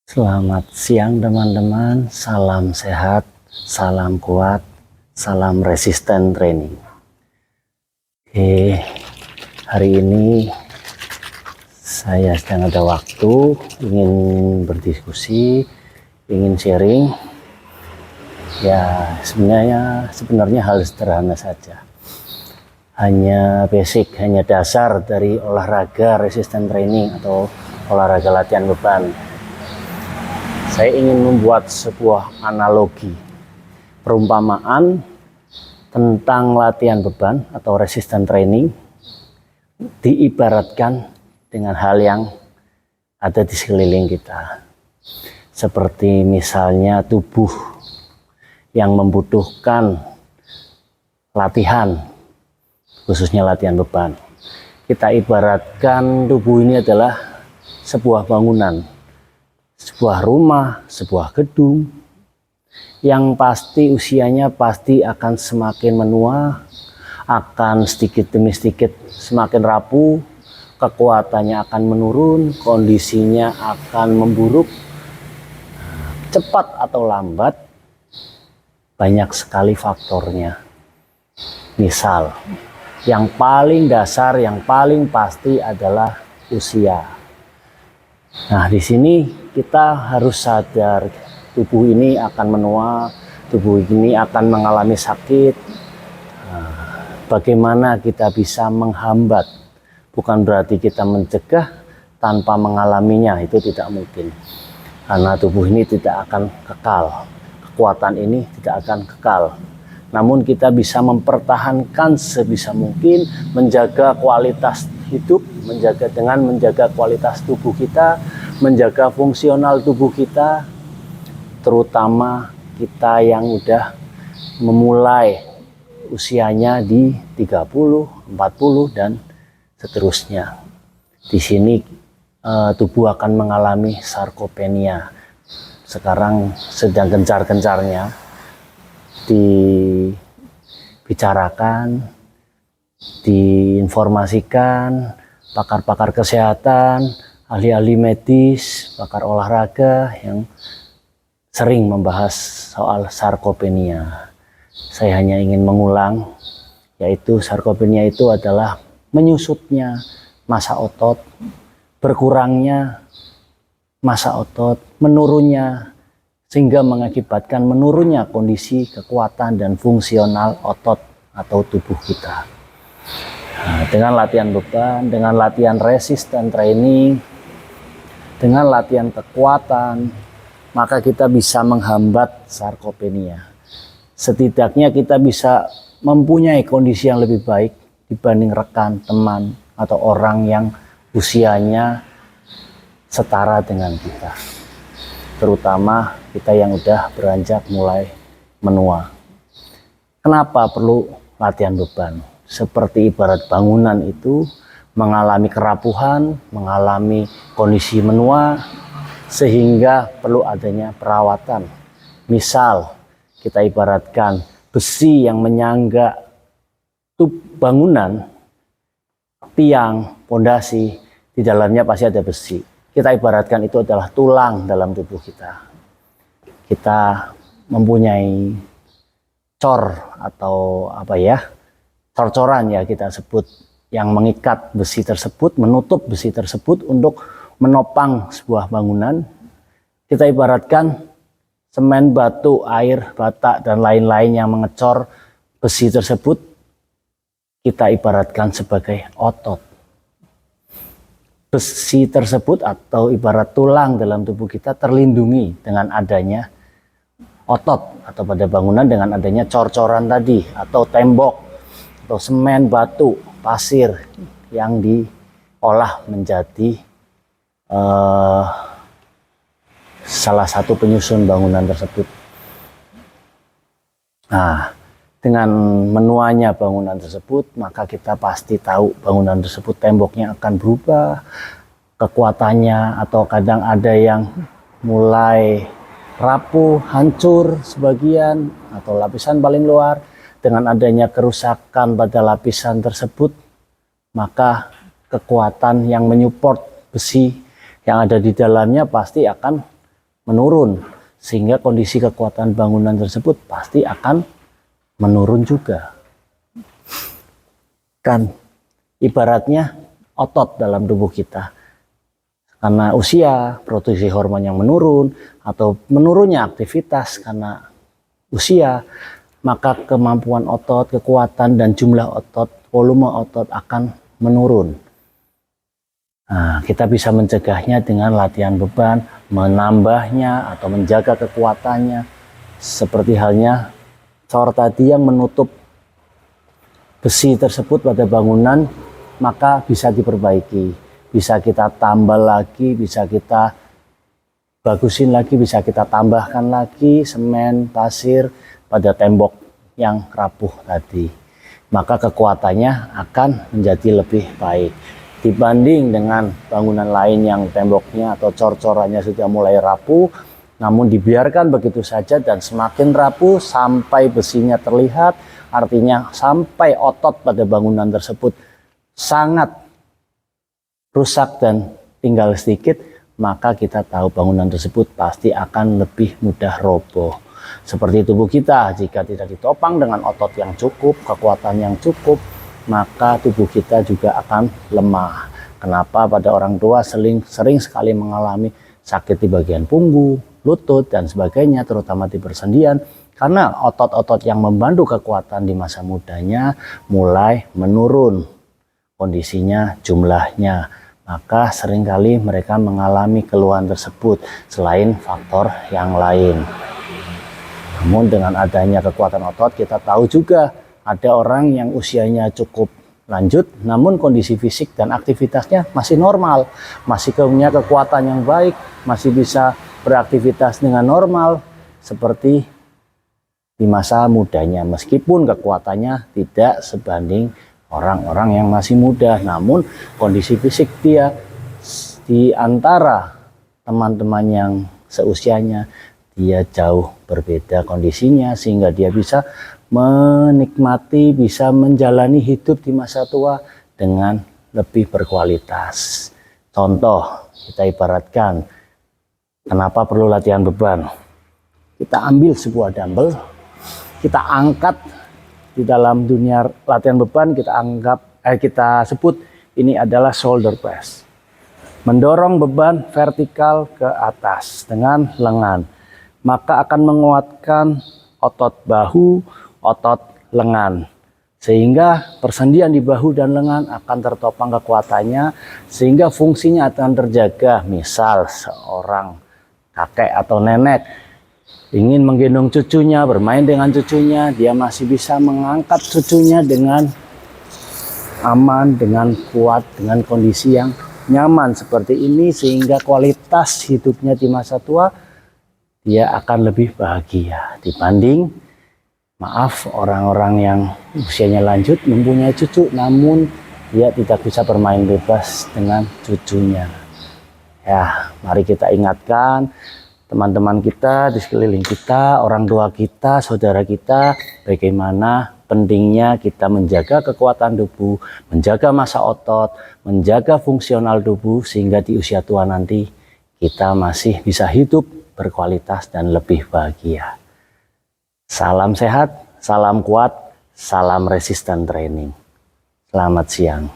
Selamat siang teman-teman, salam sehat, salam kuat, salam resisten training. Oke, hari ini saya sedang ada waktu, ingin berdiskusi, ingin sharing. Ya, sebenarnya hal sederhana saja. Hanya basic, hanya dasar dari olahraga resisten training atau olahraga latihan beban. Saya ingin membuat sebuah analogi, perumpamaan tentang latihan beban atau resisten training diibaratkan dengan hal yang ada di sekeliling kita. Seperti misalnya tubuh yang membutuhkan latihan, khususnya latihan beban. Kita ibaratkan tubuh ini adalah sebuah bangunan, sebuah rumah, sebuah gedung yang pasti usianya pasti akan semakin menua, akan sedikit demi sedikit semakin rapuh, kekuatannya akan menurun, kondisinya akan memburuk, cepat atau lambat, banyak sekali faktornya. Misal, yang paling dasar, yang paling pasti adalah usia. Nah, di sini kita harus sadar tubuh ini akan menua, tubuh ini akan mengalami sakit. Bagaimana kita bisa menghambat? Bukan berarti kita mencegah tanpa mengalaminya, itu tidak mungkin. Karena tubuh ini tidak akan kekal, kekuatan ini tidak akan kekal. Namun kita bisa mempertahankan sebisa mungkin, menjaga kualitas hidup, menjaga kualitas tubuh kita, menjaga fungsional tubuh kita, terutama kita yang udah memulai usianya di 30, 40 dan seterusnya. Di sini tubuh akan mengalami sarkopenia. Sekarang sedang gencar-gencarnya dibicarakan, diinformasikan pakar-pakar kesehatan, ahli-ahli medis, pakar olahraga yang sering membahas soal sarkopenia. Saya hanya ingin mengulang, yaitu sarkopenia itu adalah menyusutnya massa otot, berkurangnya massa otot, menurunnya, sehingga mengakibatkan menurunnya kondisi kekuatan dan fungsional otot atau tubuh kita. Nah, dengan latihan beban, dengan latihan resisten training, dengan latihan kekuatan, maka kita bisa menghambat sarkopenia. Setidaknya kita bisa mempunyai kondisi yang lebih baik dibanding rekan, teman, atau orang yang usianya setara dengan kita. Terutama kita yang udah beranjak mulai menua. Kenapa perlu latihan beban? Seperti ibarat bangunan itu mengalami kerapuhan, mengalami kondisi menua, sehingga perlu adanya perawatan. Misal, kita ibaratkan besi yang menyangga bangunan, tiang, pondasi, di dalamnya pasti ada besi. Kita ibaratkan itu adalah tulang dalam tubuh kita. Kita mempunyai cor atau cor-coran ya kita sebut, yang mengikat besi tersebut, menutup besi tersebut untuk menopang sebuah bangunan. Kita ibaratkan semen, batu, air, bata, dan lain-lain yang mengecor besi tersebut, kita ibaratkan sebagai otot. Besi tersebut atau ibarat tulang dalam tubuh kita terlindungi dengan adanya otot, atau pada bangunan dengan adanya cor-coran tadi, atau tembok, atau semen, batu, pasir yang diolah menjadi salah satu penyusun bangunan tersebut. Nah, dengan menuanya bangunan tersebut, maka kita pasti tahu bangunan tersebut temboknya akan berubah, kekuatannya, atau kadang ada yang mulai rapuh, hancur sebagian, atau lapisan paling luar. Dengan adanya kerusakan pada lapisan tersebut, maka kekuatan yang menyupport besi yang ada di dalamnya pasti akan menurun, sehingga kondisi kekuatan bangunan tersebut pasti akan menurun juga. Kan ibaratnya otot dalam tubuh kita, karena usia produksi hormon yang menurun atau menurunnya aktivitas karena usia, maka kemampuan otot, kekuatan dan jumlah otot, volume otot akan menurun. Nah, kita bisa mencegahnya dengan latihan beban, menambahnya atau menjaga kekuatannya, seperti halnya cor tadi yang menutup besi tersebut pada bangunan, maka bisa diperbaiki, bisa kita tambal lagi, bisa kita bagusin lagi, bisa kita tambahkan lagi semen, pasir pada tembok yang rapuh tadi, maka kekuatannya akan menjadi lebih baik dibanding dengan bangunan lain yang temboknya atau cor-corannya sudah mulai rapuh, namun dibiarkan begitu saja dan semakin rapuh sampai besinya terlihat, artinya sampai otot pada bangunan tersebut sangat rusak dan tinggal sedikit, maka kita tahu bangunan tersebut pasti akan lebih mudah roboh. Seperti tubuh kita, jika tidak ditopang dengan otot yang cukup, kekuatan yang cukup, maka tubuh kita juga akan lemah. Kenapa pada orang tua sering sekali mengalami sakit di bagian punggung, lutut, dan sebagainya, terutama di persendian, karena otot-otot yang membantu kekuatan di masa mudanya mulai menurun kondisinya, jumlahnya. Maka seringkali mereka mengalami keluhan tersebut selain faktor yang lain. Namun dengan adanya kekuatan otot, kita tahu juga ada orang yang usianya cukup lanjut, namun kondisi fisik dan aktivitasnya masih normal, masih punya kekuatan yang baik, masih bisa beraktivitas dengan normal seperti di masa mudanya, meskipun kekuatannya tidak sebanding orang-orang yang masih muda, namun kondisi fisik dia di antara teman-teman yang seusianya dia jauh berbeda kondisinya, sehingga dia bisa menikmati, bisa menjalani hidup di masa tua dengan lebih berkualitas. Contoh, kita ibaratkan, kenapa perlu latihan beban? Kita ambil sebuah dumbbell, kita angkat. Di dalam dunia latihan beban kita sebut ini adalah shoulder press. Mendorong beban vertikal ke atas dengan lengan, maka akan menguatkan otot bahu, otot lengan, sehingga persendian di bahu dan lengan akan tertopang kekuatannya, sehingga fungsinya akan terjaga. Misal seorang kakek atau nenek ingin menggendong cucunya, bermain dengan cucunya, dia masih bisa mengangkat cucunya dengan aman, dengan kuat, dengan kondisi yang nyaman seperti ini, sehingga kualitas hidupnya di masa tua dia akan lebih bahagia dibanding orang-orang yang usianya lanjut mempunyai cucu, namun dia tidak bisa bermain bebas dengan cucunya. Ya, mari kita ingatkan teman-teman kita di sekeliling kita, orang tua kita, saudara kita, bagaimana pentingnya kita menjaga kekuatan tubuh, menjaga massa otot, menjaga fungsional tubuh, sehingga di usia tua nanti kita masih bisa hidup berkualitas dan lebih bahagia. Salam sehat, salam kuat, salam resisten training. Selamat siang.